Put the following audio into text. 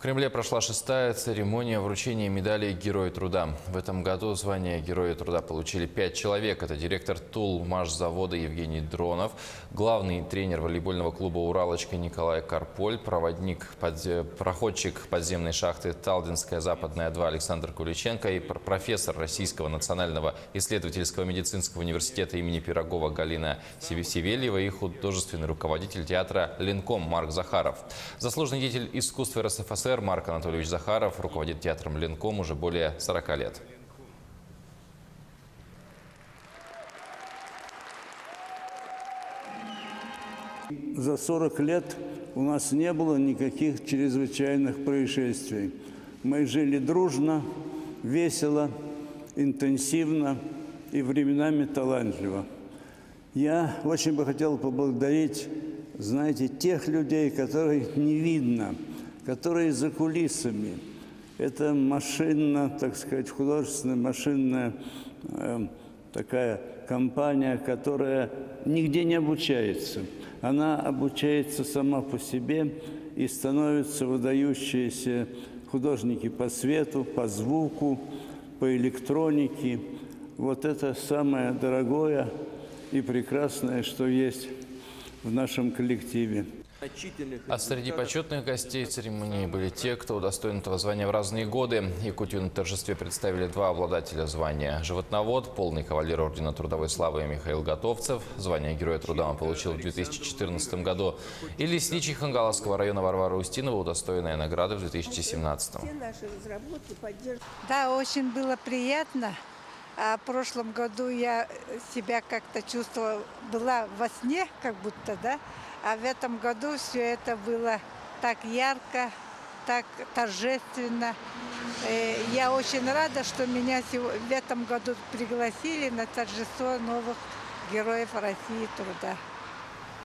Кремле прошла 6-я церемония вручения медалей Героя труда. В этом году звание Героя труда получили 5 человек. Это директор Тулмашзавода Евгений Дронов, главный тренер волейбольного клуба «Уралочка» Николай Карполь, проходчик подземной шахты Талдинская Западная 2 Александр Куличенко и профессор Российского национального исследовательского медицинского университета имени Пирогова Галина Севельева и художественный руководитель театра «Ленком» Марк Захаров. Заслуженный деятель искусства РСФСР Марк Анатольевич Захаров руководит театром «Ленком» уже более 40 лет. За 40 лет у нас не было никаких чрезвычайных происшествий. Мы жили дружно, весело, интенсивно и временами талантливо. Я очень бы хотел поблагодарить, знаете, тех людей, которых не видно, которые за кулисами. Это машинная, так сказать, художественная машинная такая компания, которая нигде не обучается. Она обучается сама по себе и становятся выдающиеся художники по свету, по звуку, по электронике. Вот это самое дорогое и прекрасное, что есть в нашем коллективе. А среди почетных гостей церемонии были те, кто удостоен этого звания в разные годы. Якутию на торжестве представили 2 обладателя звания. Животновод, полный кавалер Ордена Трудовой Славы Михаил Готовцев. Звание Героя труда он получил в 2014 году. И лесничий Хангаловского района Варвара Устинова, удостоенная награды в 2017. Да, очень было приятно. А в прошлом году я себя как-то чувствовала, была во сне как будто, да? А в этом году все это было так ярко, так торжественно. Я очень рада, что меня в этом году пригласили на торжество новых героев России труда.